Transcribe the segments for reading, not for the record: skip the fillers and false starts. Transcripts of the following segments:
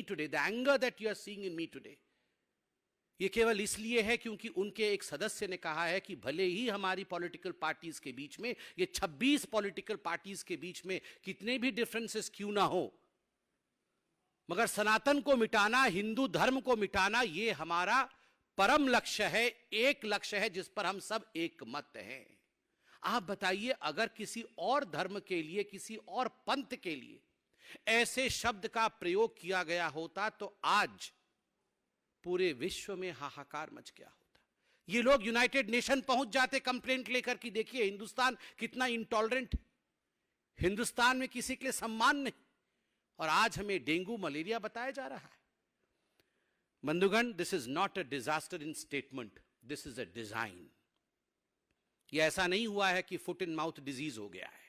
today, the anger that you are seeing in me today, ये केवल इसलिए है क्योंकि उनके एक सदस्य ने कहा है कि भले ही हमारी पॉलिटिकल पार्टीज के बीच में, ये 26 पॉलिटिकल पार्टीज के बीच में कितने भी डिफरेंसेस क्यों ना हो, मगर सनातन को मिटाना, हिंदू धर्म को मिटाना, ये हमारा परम लक्ष्य है, एक लक्ष्य है जिस पर हम सब एक मत हैं। आप बताइए, अगर किसी और धर्म के लिए, किसी और पंथ के लिए ऐसे शब्द का प्रयोग किया गया होता तो आज पूरे विश्व में हाहाकार मच गया होता। ये लोग यूनाइटेड नेशन पहुंच जाते कंप्लेंट लेकर कि देखिए हिंदुस्तान कितना इंटॉलरेंट, हिंदुस्तान में किसी के लिए सम्मान नहीं, और आज हमें डेंगू मलेरिया बताया जा रहा है। बंधुगण, this is not a disaster in statement, this is a design. यह ऐसा नहीं हुआ है कि फुट एंड माउथ डिजीज हो गया है,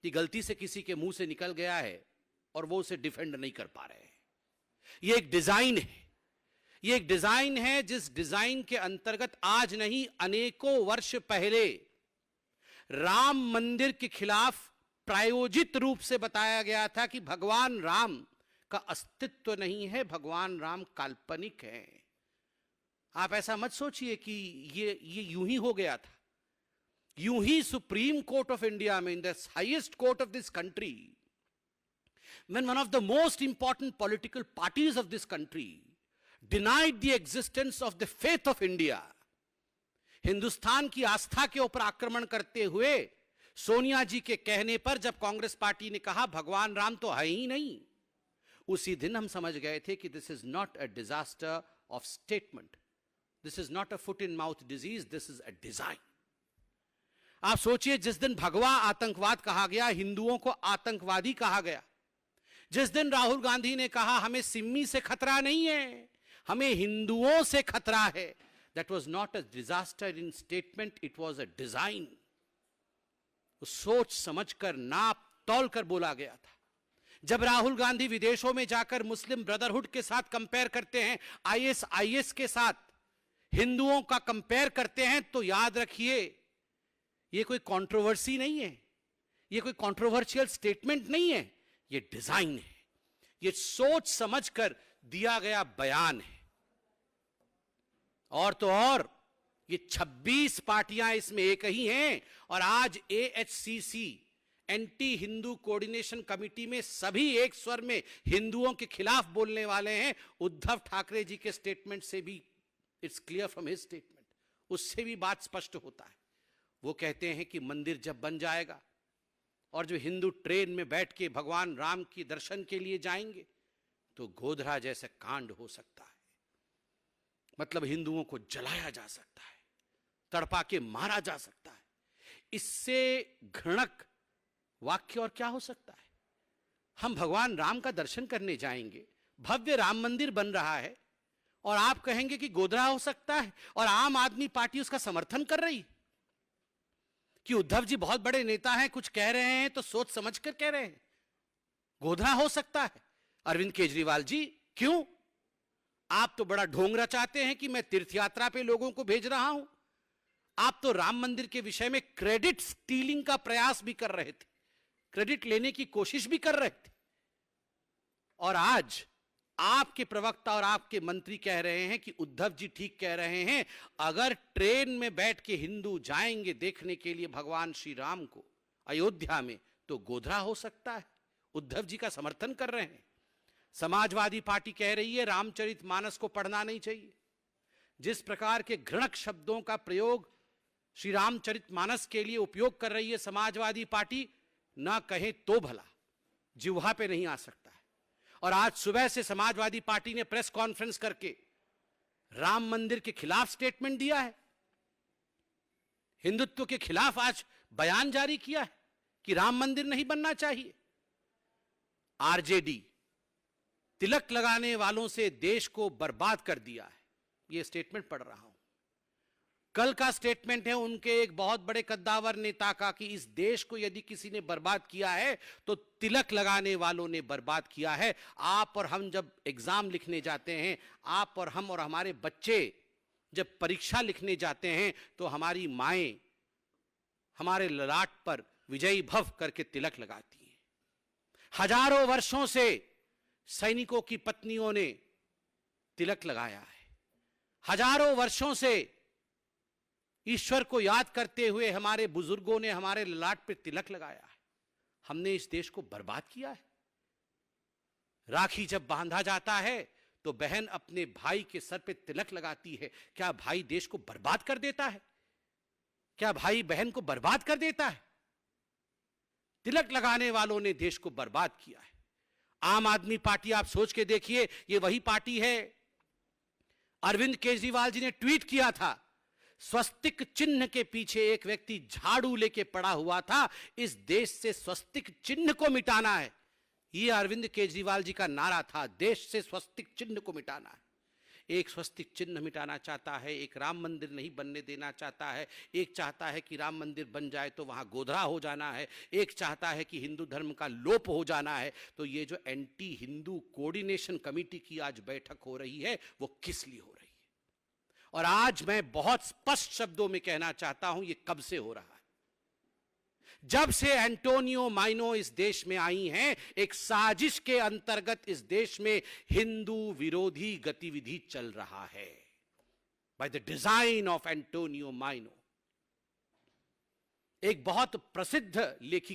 कि गलती से किसी के मुंह से निकल गया है और वो उसे डिफेंड नहीं कर पा रहे हैं। यह एक डिजाइन है, यह एक डिजाइन है जिस डिजाइन के अंतर्गत आज नहीं, अनेकों वर्ष पहले राम मंदिर के खिलाफ प्रायोजित रूप से बताया गया था कि भगवान राम का अस्तित्व नहीं है, भगवान राम काल्पनिक हैं। आप ऐसा मत सोचिए कि ये यूं ही हो गया था। यूं ही सुप्रीम कोर्ट ऑफ इंडिया में, in the highest court of this country, when one of the most important political parties of this country denied the existence of the faith of India, Hindustan की आस्था के ऊपर आक्रमण करते हुए सोनिया जी के कहने पर जब कांग्रेस पार्टी ने कहा भगवान राम तो है ही नहीं, उसी दिन हम समझ गए थे कि this is not a disaster of statement, this is not a foot in mouth disease, this is a design. आप सोचिए, जिस दिन भगवा आतंकवाद कहा गया, हिंदुओं को आतंकवादी कहा गया, जिस दिन राहुल गांधी ने कहा हमें सिम्मी से खतरा नहीं है, हमें हिंदुओं से खतरा है, that was not a disaster in statement, it was a design. सोच समझकर, नाप तौल कर बोला गया था। जब राहुल गांधी विदेशों में जाकर मुस्लिम ब्रदरहुड के साथ कंपेयर करते हैं, आईएसआईएस के साथ हिंदुओं का कंपेयर करते हैं, तो याद रखिए यह कोई कंट्रोवर्सी नहीं है, यह कोई कंट्रोवर्शियल स्टेटमेंट नहीं है, यह डिजाइन है, यह सोच समझकर दिया गया बयान है। और तो और ये 26 पार्टियां इसमें एक ही हैं, और आज एएचसीसी एंटी हिंदू कोऑर्डिनेशन कमेटी में सभी एक स्वर में हिंदुओं के खिलाफ बोलने वाले हैं। उद्धव ठाकरे जी के स्टेटमेंट से भी it's clear from his statement, उससे भी बात स्पष्ट होता है। वो कहते हैं कि मंदिर जब बन जाएगा और जो हिंदू ट्रेन में बैठ के भगवान राम के दर्शन के लिए जाएंगे तो गोधरा जैसा कांड हो सकता है, मतलब हिंदुओं को जलाया जा सकता है, तड़पा के मारा जा सकता है। इससे घृणक वाक्य और क्या हो सकता है? हम भगवान राम का दर्शन करने जाएंगे, भव्य राम मंदिर बन रहा है, और आप कहेंगे कि गोधरा हो सकता है, और आम आदमी पार्टी उसका समर्थन कर रही कि उद्धव जी बहुत बड़े नेता हैं, कुछ कह रहे हैं तो सोच समझकर कह रहे हैं, गोधरा हो सकता है। अरविंद केजरीवाल जी, क्यों? आप तो बड़ा ढोंग रचाते हैं कि मैं तीर्थ यात्रा पे लोगों को भेज रहा हूं। आप तो राम मंदिर के विषय में क्रेडिट स्टीलिंग का प्रयास भी कर रहे थे, क्रेडिट लेने की कोशिश भी कर रहे थे, और आज आपके प्रवक्ता और आपके मंत्री कह रहे हैं कि उद्धव जी ठीक कह रहे हैं, अगर ट्रेन में बैठ के हिंदू जाएंगे देखने के लिए भगवान श्री राम को अयोध्या में तो गोधरा हो सकता है। उद्धव जी का समर्थन कर रहे हैं। समाजवादी पार्टी कह रही है रामचरितमानस को पढ़ना नहीं चाहिए। जिस प्रकार के घृणक शब्दों का प्रयोग श्री रामचरितमानस के लिए उपयोग कर रही है समाजवादी पार्टी, ना कहे तो भला जिह्वा पे नहीं आ सकता है। और आज सुबह से समाजवादी पार्टी ने प्रेस कॉन्फ्रेंस करके राम मंदिर के खिलाफ स्टेटमेंट दिया है, हिंदुत्व के खिलाफ आज बयान जारी किया है कि राम मंदिर नहीं बनना चाहिए। आरजेडी तिलक लगाने वालों से देश को बर्बाद कर दिया है, यह स्टेटमेंट पढ़ रहा हूं। कल का स्टेटमेंट है उनके एक बहुत बड़े कद्दावर नेता का कि इस देश को यदि किसी ने बर्बाद किया है तो तिलक लगाने वालों ने बर्बाद किया है। आप और हम जब एग्जाम लिखने जाते हैं, आप और हम और हमारे बच्चे जब परीक्षा लिखने जाते हैं, तो हमारी माएं हमारे ललाट पर विजयी भव करके तिलक लगाती हैं। हजारों वर्षों से सैनिकों की पत्नियों ने तिलक लगाया है। हजारों वर्षों से ईश्वर को याद करते हुए हमारे बुजुर्गों ने हमारे ललाट पे तिलक लगाया है। हमने इस देश को बर्बाद किया है। राखी जब बांधा जाता है तो बहन अपने भाई के सर पे तिलक लगाती है। क्या भाई देश को बर्बाद कर देता है? क्या भाई बहन को बर्बाद कर देता है? तिलक लगाने वालों ने देश को बर्बाद किया है। आम आदमी पार्टी, आप सोच के देखिए, ये वही पार्टी है। अरविंद केजरीवाल जी ने ट्वीट किया था, स्वस्तिक चिन्ह के पीछे एक व्यक्ति झाड़ू लेके पड़ा हुआ था, इस देश से स्वस्तिक चिन्ह को मिटाना है। ये अरविंद केजरीवाल जी का नारा था, देश से स्वस्तिक चिन्ह को मिटाना है। एक स्वस्तिक चिन्ह मिटाना चाहता है, एक राम मंदिर नहीं बनने देना चाहता है, एक चाहता है कि राम मंदिर बन जाए तो वहां गोधरा हो जाना है, एक चाहता है कि हिंदू धर्म का लोप हो जाना है। तो ये जो एंटी हिंदू कोऑर्डिनेशन कमेटी की आज बैठक हो रही है, वो किस लिए हो रही है? और आज मैं बहुत स्पष्ट शब्दों में कहना चाहता हूं, ये कब से हो रहा है? जब से एंटोनियो माइनो इस देश में आई हैं, एक साजिश के अंतर्गत इस देश में हिंदू विरोधी गतिविधि चल रहा है, by the design of Antonio Maino. एक बहुत प्रसिद्ध लेखिका